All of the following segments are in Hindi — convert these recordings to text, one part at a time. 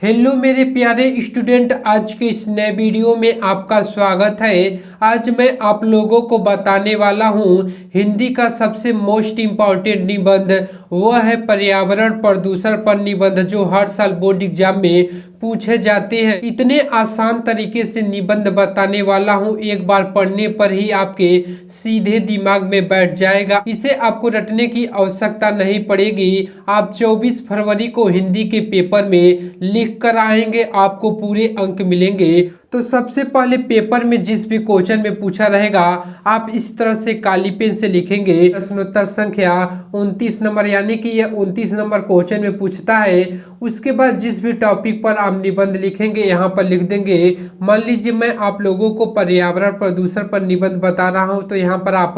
हेलो मेरे प्यारे स्टूडेंट, आज के इस नए वीडियो में आपका स्वागत है। आज मैं आप लोगों को बताने वाला हूं हिंदी का सबसे मोस्ट इम्पॉर्टेंट निबंध। वह है पर्यावरण प्रदूषण पर निबंध, जो हर साल बोर्ड एग्जाम में पूछे जाते हैं। इतने आसान तरीके से निबंध बताने वाला हूं, एक बार पढ़ने पर ही आपके सीधे दिमाग में बैठ जाएगा। इसे आपको रटने की आवश्यकता नहीं पड़ेगी। आप 24 फरवरी को हिंदी के पेपर में लिख कर आएंगे, आपको पूरे अंक मिलेंगे। तो सबसे पहले पेपर में जिस भी क्वेश्चन में पूछा रहेगा, आप इस तरह से काली पेन से लिखेंगे। प्रश्नोत्तर संख्या 29 नंबर, यानी कि यह 29 नंबर क्वेश्चन में पूछता है। उसके बाद जिस भी टॉपिक पर आप निबंध लिखेंगे यहाँ पर लिख देंगे। मान लीजिए मैं आप लोगों को पर्यावरण प्रदूषण पर निबंध बता रहा हूँ, तो यहाँ पर आप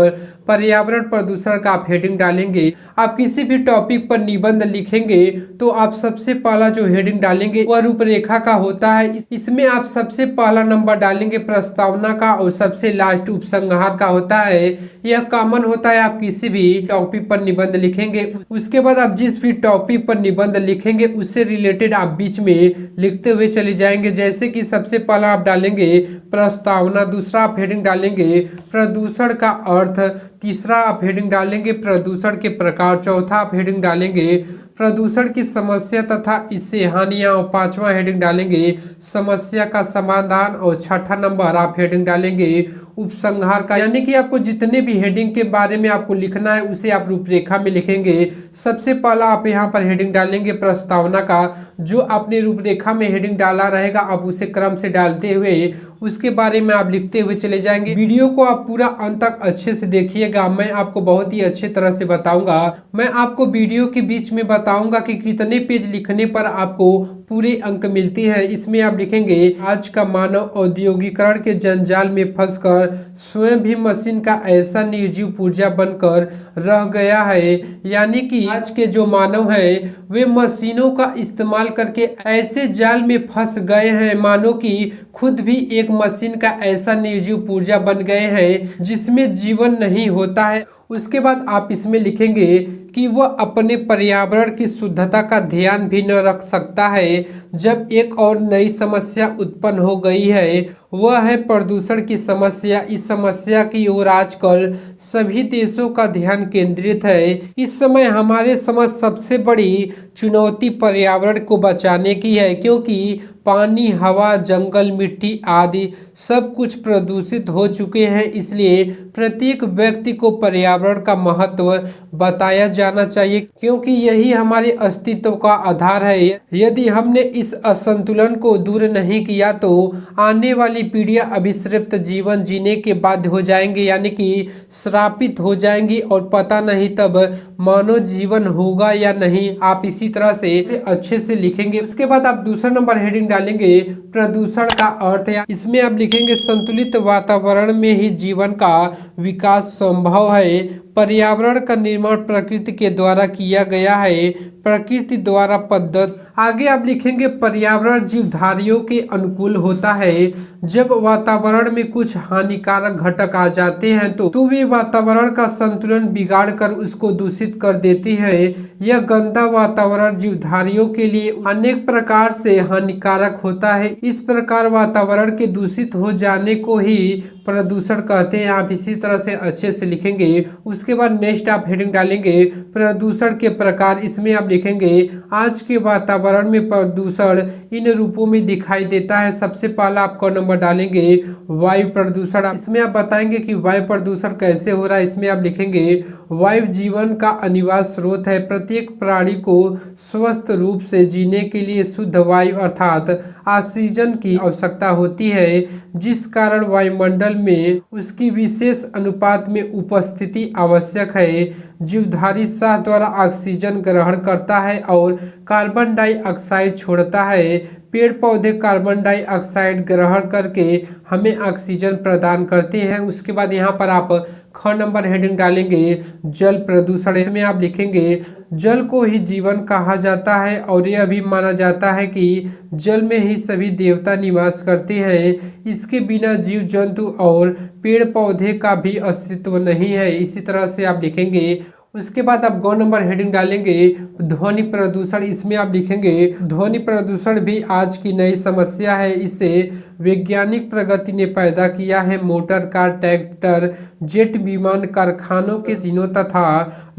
पर्यावरण प्रदूषण का आप हेडिंग डालेंगे। आप किसी भी टॉपिक पर निबंध लिखेंगे तो आप सबसे पहला जो हेडिंग डालेंगे वह रूपरेखा का होता है। इसमें आप सबसे पहला नंबर डालेंगे प्रस्तावना का, और सबसे लास्ट उपसंहार का होता है। यह कॉमन होता है, आप किसी भी टॉपिक पर निबंध लिखेंगे। उसके बाद आप जिस भी टॉपिक पर निबंध लिखेंगे उससे रिलेटेड आप बीच में लिखते हुए चले जाएंगे। जैसे कि सबसे पहला आप डालेंगे प्रस्तावना, दूसरा आप हेडिंग डालेंगे प्रदूषण का अर्थ, तीसरा आप हेडिंग डालेंगे प्रदूषण के प्रकार, चौथा आप हेडिंग डालेंगे प्रदूषण की समस्या तथा इससे हानियां, और पांचवा हेडिंग डालेंगे समस्या का समाधान, और छठा नंबर आप हेडिंग डालेंगे उपसंहार का। यानी कि आपको जितने भी हेडिंग के बारे में आपको लिखना है उसे आप रूपरेखा में लिखेंगे। सबसे पहला आप यहाँ पर हेडिंग डालेंगे प्रस्तावना का। जो आपने रूपरेखा में हेडिंग डाला रहेगा आप उसे क्रम से डालते हुए उसके बारे में आप लिखते हुए चले जाएंगे। वीडियो को आप पूरा अंत तक अच्छे से देखिएगा, मैं आपको बहुत ही अच्छे तरह से बताऊंगा। मैं आपको वीडियो के बीच में बताऊंगा कि कितने पेज लिखने पर आपको पूरे अंक मिलती है। इसमें आप लिखेंगे आज का मानव औद्योगिकरण के जंजाल में फंसकर स्वयं भी मशीन का ऐसा निर्जीव पुर्जा बनकर रह गया है। यानी कि आज के जो मानव है वे मशीनों का इस्तेमाल करके ऐसे जाल में फंस गए हैं मानो कि खुद भी एक मशीन का ऐसा निर्जीव पुर्जा बन गए हैं जिसमें जीवन नहीं होता है। उसके बाद आप इसमें लिखेंगे कि वह अपने पर्यावरण की शुद्धता का ध्यान भी न रख सकता है। जब एक और नई समस्या उत्पन्न हो गई है, वह है प्रदूषण की समस्या। इस समस्या की ओर आजकल सभी देशों का ध्यान केंद्रित है। इस समय हमारे समझ सबसे बड़ी चुनौती पर्यावरण को बचाने की है, क्योंकि पानी, हवा, जंगल, मिट्टी आदि सब कुछ प्रदूषित हो चुके हैं। इसलिए प्रत्येक व्यक्ति को पर्यावरण का महत्व बताया जाना चाहिए, क्योंकि यही हमारे अस्तित्व का आधार है। यदि हमने इस असंतुलन को दूर नहीं किया तो आने वाली पीढ़ियां अभिशप्त जीवन जीने के बाध्य हो जाएंगे, यानी कि श्रापित हो जाएंगी, और पता नहीं तब मानव जीवन होगा या नहीं। आप इसी तरह से अच्छे से लिखेंगे। उसके बाद आप दूसरा नंबर हेडिंग डालेंगे प्रदूषण का अर्थ। इसमें आप लिखेंगे संतुलित वातावरण में ही जीवन का विकास संभव है। पर्यावरण का निर्माण प्रकृति के द्वारा किया गया है, प्रकृति द्वारा पद्धत। आगे आप लिखेंगे पर्यावरण जीवधारियों के अनुकूल होता है। जब वातावरण में कुछ हानिकारक घटक आ जाते हैं तो वे वातावरण का संतुलन बिगाड़ कर उसको दूषित कर देती है। यह गंदा वातावरण जीवधारियों के लिए अनेक प्रकार से हानिकारक होता है। इस प्रकार वातावरण के दूषित हो जाने को ही प्रदूषण कहते हैं। आप इसी तरह से अच्छे से लिखेंगे। उसके बाद नेक्स्ट आप हेडिंग डालेंगे प्रदूषण के प्रकार। इसमें आप लिखेंगे आज के वातावरण में प्रदूषण इन रूपों में दिखाई देता है। सबसे पहला आपको नंबर डालेंगे वायु प्रदूषण। इसमें आप बताएंगे कि वायु प्रदूषण कैसे हो रहा है। इसमें आप लिखेंगे वायु जीवन का अनिवार्य स्रोत है। प्रत्येक प्राणी को स्वस्थ रूप से जीने के लिए शुद्ध वायु अर्थात ऑक्सीजन की आवश्यकता होती है, जिस कारण वायुमंडल में उसकी विशेष अनुपात में उपस्थिति आवश्यक है। जीवधारी सांस द्वारा ऑक्सीजन ग्रहण करता है और कार्बन डाइऑक्साइड छोड़ता है। पेड़ पौधे कार्बन डाइऑक्साइड ग्रहण करके हमें ऑक्सीजन प्रदान करते हैं। उसके बाद यहाँ पर आप ख नंबर हेडिंग डालेंगे जल प्रदूषण। इसमें आप लिखेंगे जल को ही जीवन कहा जाता है, और यह भी माना जाता है कि जल में ही सभी देवता निवास करते हैं। इसके बिना जीव जंतु और पेड़ पौधे का भी अस्तित्व नहीं है। इसी तरह से आप लिखेंगे उसके बाद आप गौ नंबर हेडिंग डालेंगे ध्वनि प्रदूषण। इसमें आप लिखेंगे ध्वनि प्रदूषण भी आज की नई समस्या है, इसे वैज्ञानिक प्रगति ने पैदा किया है। मोटर कार, ट्रैक्टर, जेट विमान, कारखानों के मशीनों तथा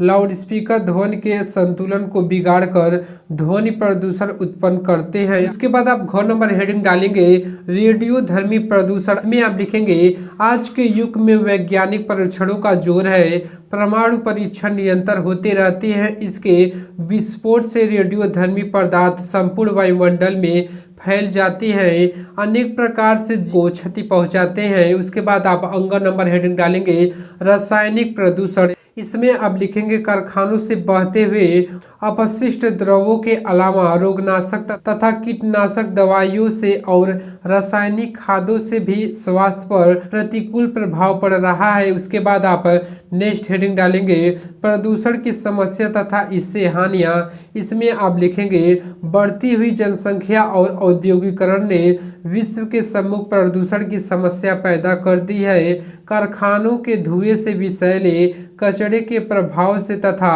लाउडस्पीकर ध्वनि के संतुलन को बिगाड़कर ध्वनि प्रदूषण उत्पन्न करते हैं। उसके बाद आप घ नंबर हेडिंग डालेंगे रेडियो धर्मी प्रदूषण। इसमें आप लिखेंगे आज के युग में वैज्ञानिक परीक्षणों का जोर है, परमाणु परीक्षण निरंतर होते रहते हैं। इसके विस्फोट से रेडियो धर्मी पदार्थ संपूर्ण वायुमंडल में फैल जाती है, अनेक प्रकार से को क्षति पहुंचाते हैं। उसके बाद आप अंग नंबर हेडिंग डालेंगे रासायनिक प्रदूषण। इसमें आप लिखेंगे कारखानों से बहते हुए अपशिष्ट द्रवों के अलावा रोगनाशक तथा कीटनाशक दवाइयों से और रासायनिक खादों से भी स्वास्थ्य पर प्रतिकूल प्रभाव पड़ रहा है। उसके बाद आप नेक्स्ट हेडिंग डालेंगे प्रदूषण की समस्या तथा इससे हानियां। इसमें आप लिखेंगे बढ़ती हुई जनसंख्या और औद्योगिकरण ने विश्व के सम्मुख प्रदूषण की समस्या पैदा कर दी है। कारखानों के धुएं से विषैले कचरे के प्रभाव से तथा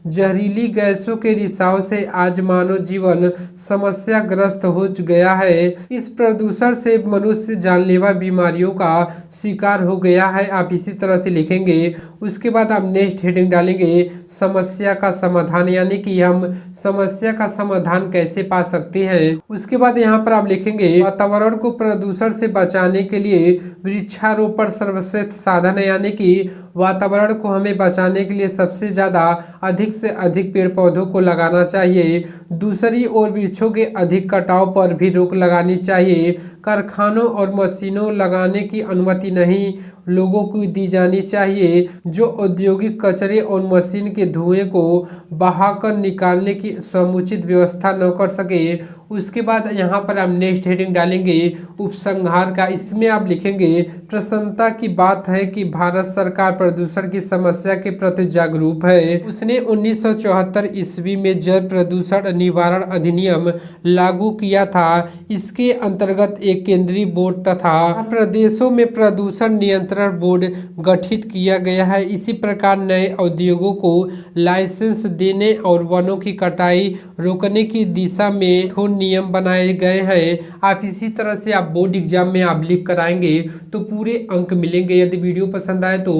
जहरीली गैसों के रिसाव से आज मानव जीवन समस्याग्रस्त हो गया है। इस प्रदूषण से मनुष्य जानलेवा बीमारियों का शिकार हो गया है। आप इसी तरह से लिखेंगे। उसके बाद आप नेक्स्ट हेडिंग डालेंगे समस्या का समाधान, यानी कि हम समस्या का समाधान कैसे पा सकते हैं। उसके बाद यहाँ पर आप लिखेंगे वातावरण को प्रदूषण से बचाने के लिए वृक्षारोपण सर्वश्रेष्ठ साधन है, यानी कि वातावरण को हमें बचाने के लिए सबसे ज़्यादा अधिक से अधिक पेड़ पौधों को लगाना चाहिए। दूसरी ओर वृक्षों के अधिक कटाव पर भी रोक लगानी चाहिए। कारखानों और मशीनों लगाने की अनुमति नहीं लोगों को दी जानी चाहिए, जो औद्योगिक कचरे और मशीन के धुएं को बहाकर निकालने की समुचित व्यवस्था न कर सके। उसके बाद यहाँ पर आप नेक्स्ट हेडिंग डालेंगे उपसंहार का। इसमें आप लिखेंगे प्रसन्नता की बात है कि भारत सरकार प्रदूषण की समस्या के प्रति जागरूक है। उसने 1974 ईस्वी में जल प्रदूषण निवारण अधिनियम लागू किया था। इसके अंतर्गत एक केंद्रीय बोर्ड तथा प्रदेशों में प्रदूषण नियंत्रण बोर्ड गठित किया गया है। इसी प्रकार नए उद्योगों को लाइसेंस देने और वनों की कटाई रोकने की दिशा में ठोस नियम बनाए गए हैं। आप इसी तरह से आप बोर्ड एग्जाम में आप लिख कर आएंगे तो पूरे अंक मिलेंगे। यदि वीडियो पसंद आए तो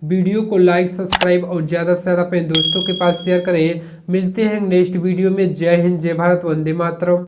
वीडियो को लाइक, सब्सक्राइब और ज़्यादा से ज़्यादा अपने दोस्तों के पास शेयर करें। मिलते हैं नेक्स्ट वीडियो में। जय हिंद, जय भारत, वंदे मातरम।